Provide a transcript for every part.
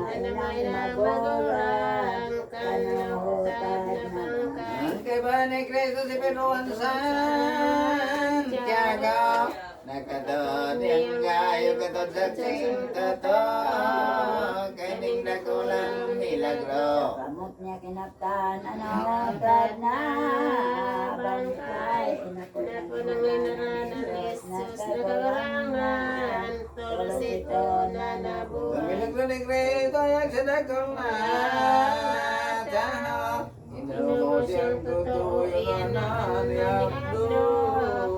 Anamay na magurang Kanahutan na bangkay Ang kay ba ni Cristo si Pedro Santiago nakatod yung gayo katod sa singkato kaning nakulang milagro Kamot niya kinaptan, anahutad na bangkay. Napunang linaran ng Jesus nagkarangan Torosito na Ang nabuhay milagro ni Cristo yung sa dakong na tano inumo siyang tutuyan na niyabdo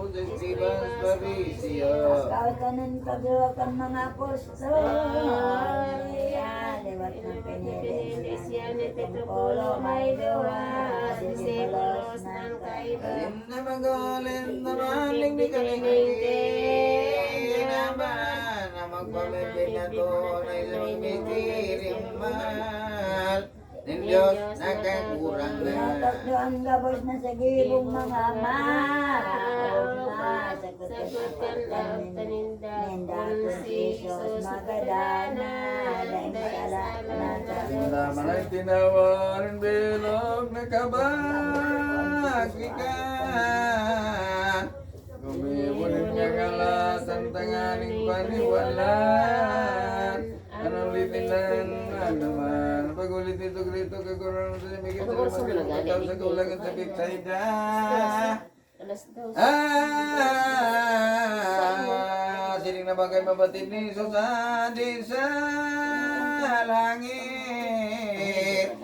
sa Stevens Parisio Kautanan pagluwakan mga apostol. Lewat ng Pinilis pinilis. yan ni Petro may duwas Disipulos ng kaiba Alin na magulin na maling di kalingin naman na magpamibig na tunay sa mimikiring mahal ng Diyos nakakurang na. Tinatakdo ang gabos na sa gibong mga Sagutan ang paninda kung si Jesus magadana. magdana dahil Naman ay tinawarin bilog na kabagikan. Gumibunin niya kalasan tanganing paniwalan. Anong litilan naman? Pag-ulit nito grito kagurang sa simigit sa limang sa kulangan sa piksayda. Sining na bagay mabatid ni Jesus sa langit.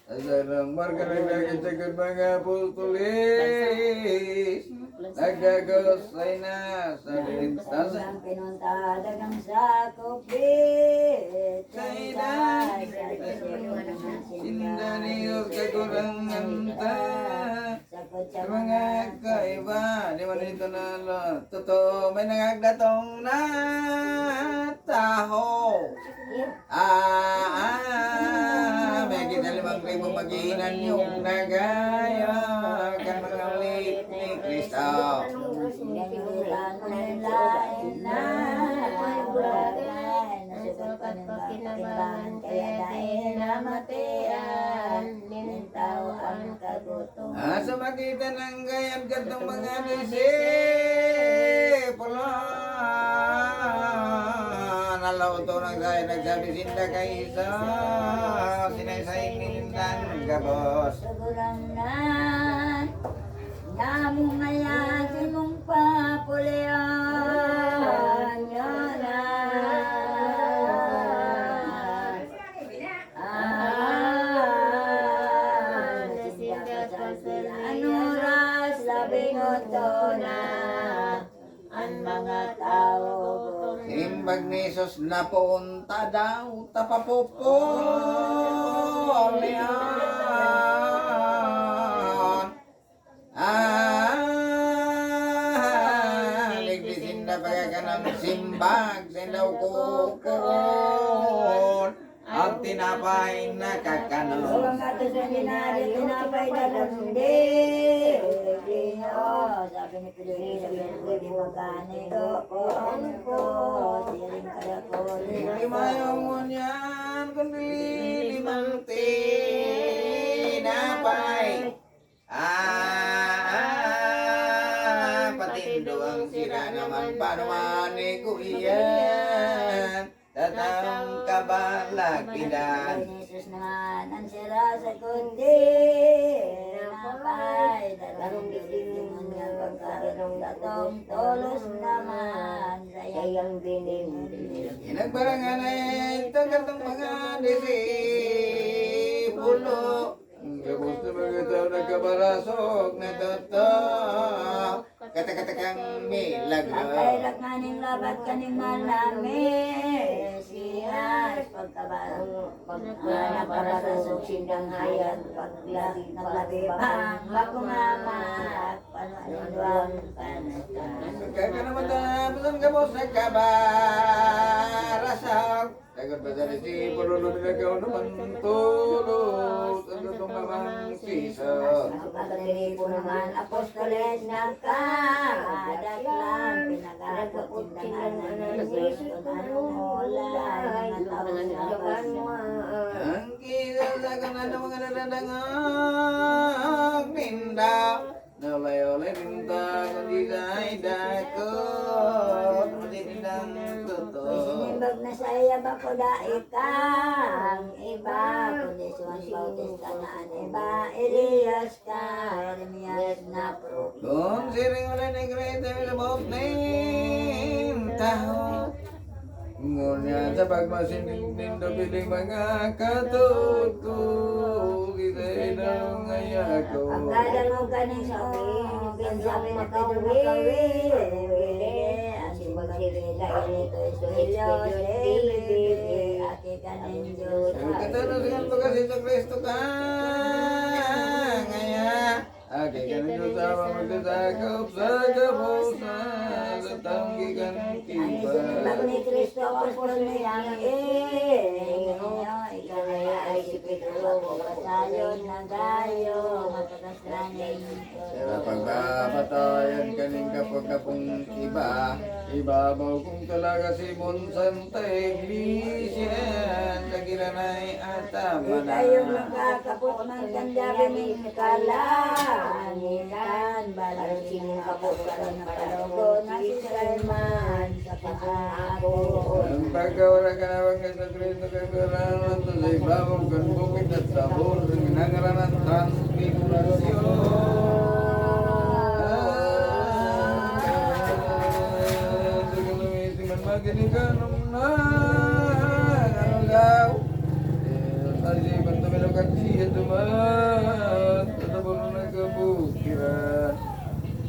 Asalang marga nagdagit sa mga apostolis. Nagagosay na sa lintasan. Ang pinunta dagang sakupit. Sinda niyos kakurangan ta. Sa mga kaiba, di man dito na totoo, may nangagdatong na taho. May kita 5,000 maginan yung nagaya kan mga ulit ni Kristo. Kinabangan kaya dahil namatian Nintaw ang kagutom Sa makita ng gayam katong mga disipulo nalauto ng gaya nagsabi sinda kay isa sinaysayin nindang gabos. Sigurang na Namong mayasin mong papulian yun Anuras labing oto na ang mga tao Imbag ni Jesus na punta daw tapapupulian. Ligbisin na pagkakanang simbag sindaw kukun ang tinapay na kakano. Ang ato sa ginari, tinapay dalamundi. Sabi ni Pilipino, sabi ni Pwede magkani ko, siring kaya ko. Hindi mayong yan kundi limang tinapay. Patindo ang sira naman paano manigo iyan. Tatang kabalakidan. Sabi ni Jesus naman, ang sira sa kundi. Napay, dalang bitimun nga pagkaroon datong tolos naman. Sayang bining. Inagbarangan ay ito katong mga disipulo. Gabos na mga tao nagkabarasok na totoo. Kata-katakang milagro. Ang kailag maning labat kaning malami. Siyas pagkabarasok sindang hayag. Naglabi pang makumamak. Panuanuang panatan. Kaya ka naman tapos gabos nagkabarasok. Dagat ba sa disipulo lumilagaw naman tulot. Ang gatong naman siso. Pagkatili po naman apostoles nagkadaklang pinag-agaputin ng Jesus kung anong mulay mga tao na ada mga nadadangag ninda. Nolay-olay ninda kundi sa'y dakot. Matindang totoo. Sinimbag na sa iya ba ko daikang iba, kundi Juan Bautista na ang iba, Elias ka, Jeremias na pro. Kung siring ulit ni Krito sa buhok ng taho. Ngunya sa pagmasinig nindo piling mga katuto. Kita'y daw ngayako. Ang kada mo kaning sa uwi, pinsabi na kaduwi, ang simbag-sirila inito, Estuelio, David, ati kanin Diyos. Ang katanungan pa kasi sa Kristo ka. Ngaya, ake kanin Diyos sama magdasakop sa kapusan. Sa tanggigan Ang simbag tiba. ni Kristo, apostol na yang ikaya ay si Pedro, kasayon na gayo, mapagkasalanan. Sa pagpapatayan kaning kapag-kapong ibabaw kung talaga si Monsanta Iglesia, kagiranay at tama na. Tayong nakakapot ng kandabi ng kalanitan, balang sinakapot ka rin ng kalogo na si Salman sa pag-ako. Ang pagkawala ka na bang sa Kristo kay Peranan to sa ibabaw kan bukid at sabor ng nangaran at transfigurasyon. Maginiganong na ano daw tadi bantu belokan siya dumat tatabon na kabukiran.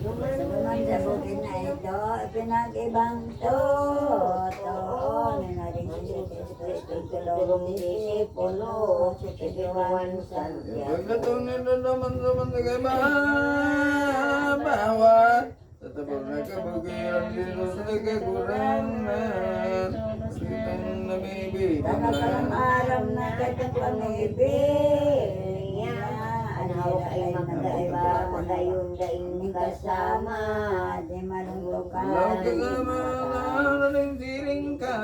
Sumunod sa bukid na ito, pinag-ibang totoo na rin si Jesus Cristo, tulong ni Disipulo, si Juan Santiago. Pagkatong nila naman sa kay bawat tatabon na kabukiran Jesus na kagurangan kitang namibig Tanang aram na katong pamibig niya, anaw ay magdaiba, magayon daing kasama, di malungkukan. Law kasama na ng siring ka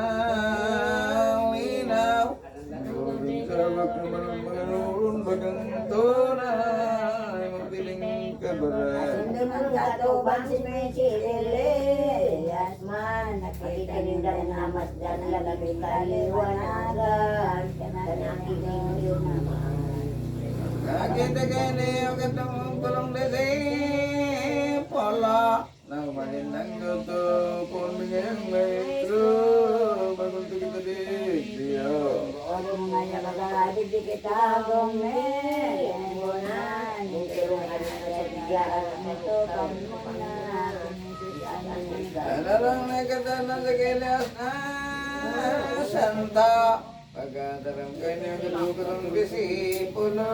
linaw. Gawin sabak naman ang mga noon bagang tunay magpiling kabaran. Sundo ng katuban si Messi Elias man, nakita nila na amas dan lalabing kaliwanagan, kanang yun naman. Nakita kayo niyo katong kulong disipola. Nang manin ng gusto kung bigyan metro bagong kita diyo. Ano nga niya magagadi di kita gomel, tulungan na sa bigyan ito, pamunan, Ano lang nakatana sa kilas na santa. Pagkataram kayo niyo katong disipulo.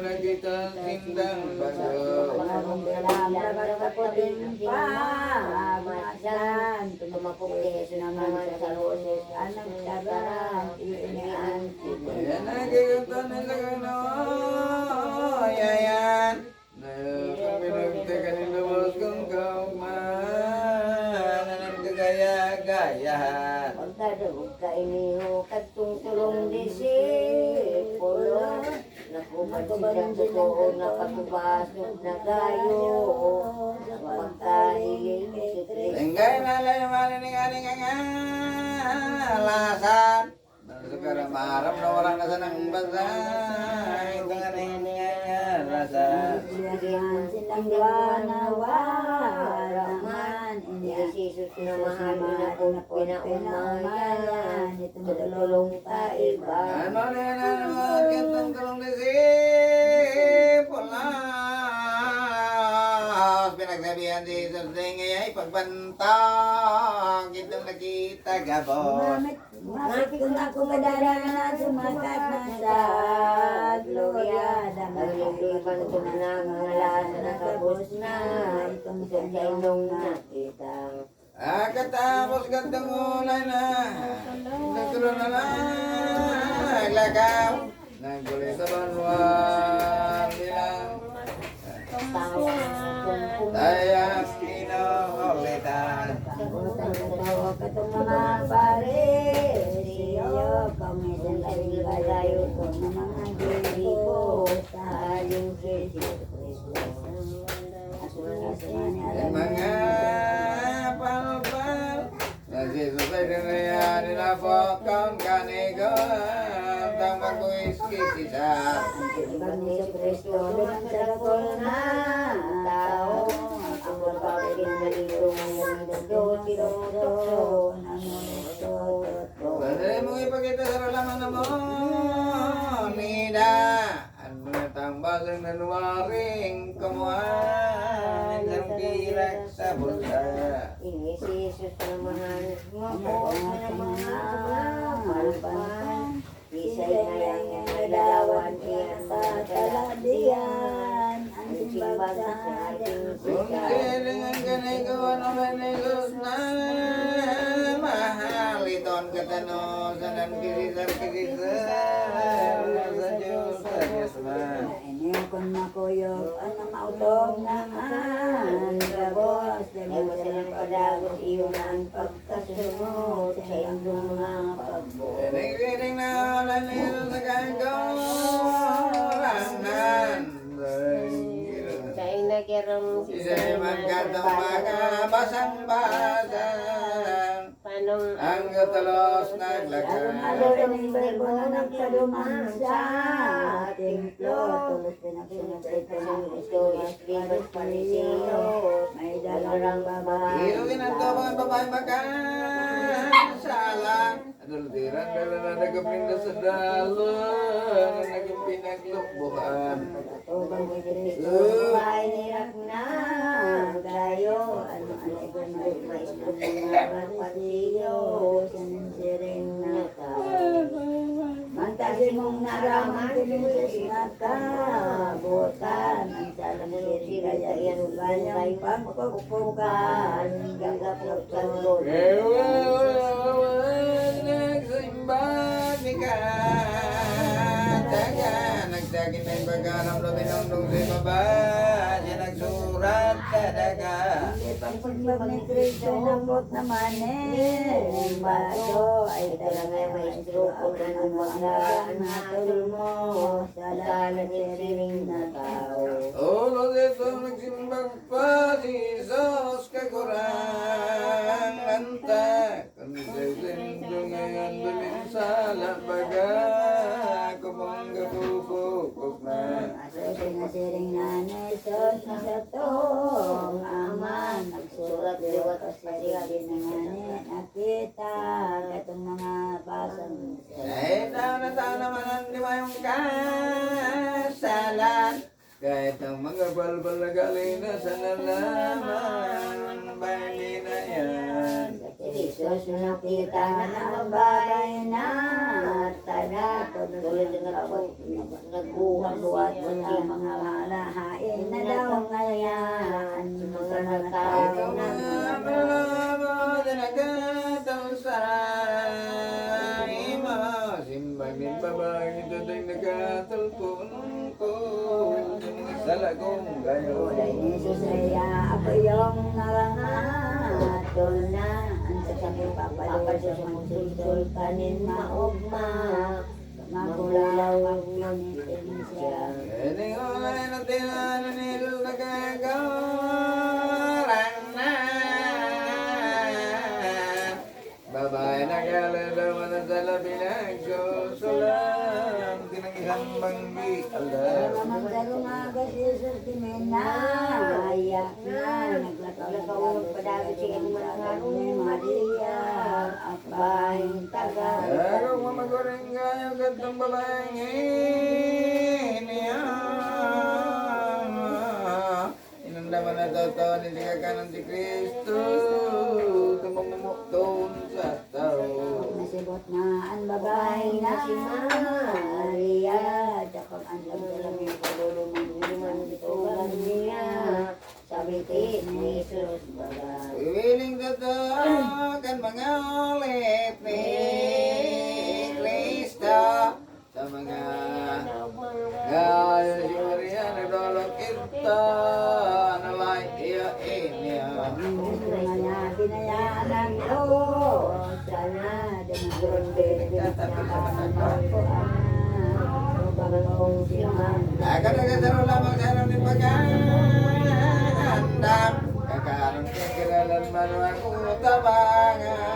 Nakita sindang bago. Bagong bilang labat sa puting pamasan, tumapok ni Jesus naman sa lunes, anang sabaran, iinian sito. Yan nakikita nila kano. Yayan. Na kami nagteka ni Lubos kong kaugman. Anong kagaya-gayahan. Pagkadawag ka iniho, katong tulong disipulo, nakubad silang totoo, nakatubasok na kayo, sa pagkahiling si Kristo. Tenggay na lang yung manining-aning ang alasan. Sekarang maharap na wala na sa nang bansa. Ito nga niya alasan. Silang silang wanawaran, hindi Jesus na mahal na pinaumayan, itulong ka iba. Ano na yan ang kitang tulong disipula. Pinagsabihan si Jesus na ngayay pagbantang kitang nakita gabon. Masakit kung ako kadara na sumakat na sa gloria. Dahil ko na ngalas na kabos na itong sa inyong nakita. Katapos gandang ulay na nagtuloy na naglagaw. Naggulit sa banwan nilang tayang kinaulitan. Katong mga pare, siyo, pamisan kayo kalayo ko na mga yung Kristo. Dan mga palpal nasisusay din na nilapokon kanigo ang mag-uiskisisa. Ibang ni Kristo doon sa dakol na tao. Ang magpapagin na dito ngayon dito tinutok ng mundo. Madali mong ipakita sa laman mo, Nida. Ano na tambal ang nanuwaring kamuhan ng pirak sa bulsa. Ini si Yesus naman mo ng mga malpan. Isa'y ngayon naglawan iyan sa kaladian. Ang simbag sa ating Kung siling ang kanigawa ng manigos na mahal iton katano sa nankisisar-kisisar sa Diyos sa Diyos na. Ini kung makuyog ang mautong naman. Gabos, dahil mo silang padagos iyon ang pagkasunod sa iyong mga pagbuo. Piling na ulan nito sa kagawalanan. Sa'y nagiram Isa'y magkatang makabasang-basang Panong ang katalos Ang naglagay. aluling verbo na nagsaluman sa templo. Tulos pinagsunod sa ito ng Kristo, Escribas Pariseos, may dalang babae. Iugin ang tawag ang babae magkasalang. Adultiran dala na nagapinda sa dalon, naging pinaglukbuhan. Tubang ni Kristo, bahay nirap na tayo. Ano ito na maestro ng mga Pariseos, sinisiring na tayo. Mantasi mong naraman tinisis na kabutan. Ang salang siri kaya yan bayang pagpupukan. Gagapot sa Lord. Ewan nagsimbag ni Kataga, nagdagin na yung pagkaram na binundong si baba, siya nagsurat sa daga. Hindi pang pagbab ni Kristo nabot naman Ang baso ay talaga maestro kung anong maglagaan na tulmo. Sa lalang siring na tao. Ulo dito nagsimbag pa si Jesus kakurang antak. Kung sasindong ngayon duling sa labaga, kumang gabubukos na. Sinasiring na ni Jesus na sa tong aman. Nagsurat liwat at sarili na nga ni nakita katong mga basang Kahit na tao naman ang di mayong kasalan, kahit ang mga balbal na galing na sa nalaman, bali na yan. Jesus nakita na ang bagay na tala tulad ng nagbuhat-buhat sa mga halahain na daw ngayon mga Kahit tao ang na mga balbal na nagatang sa ima, simbang din babang ito din nagatulpon ko, sa lagong gayo. Kulay ni Jesus ay ako yung narangatol na ang sasakit papalo sa magsulsul kanin maugma magulaw magpinitin siya. Hindi ko lang natin ano nilo nagagawaran na. Babae na galalaman na sa labi nagsusulam, tinangisang banggi alam. Magdaro nga ka Jesus kiminaya na naglakaw padagod siya ng mga ni Maria apahing taga. Ako mamagoreng kayo gantong babaeng niya. Inandaman na totoo ni Sigakanan si Kristo, tumumukton sa tao. Nasibot na ang babae na si Maria kapag ang lamdalaming palulungan itugan niya sa biti ni Jesus babae. Wiling totoo kan mga ulit ni Kristo sa mga gaya si Maria nagdolok kita nalay iya inya. Binayaan ng Diyos sana dumagod din sa kanan ko ang kong siman. Akan Nagkakaroon lamang sa araw ni pagkakandam. Kakaroon kay kailanman ang utabangan.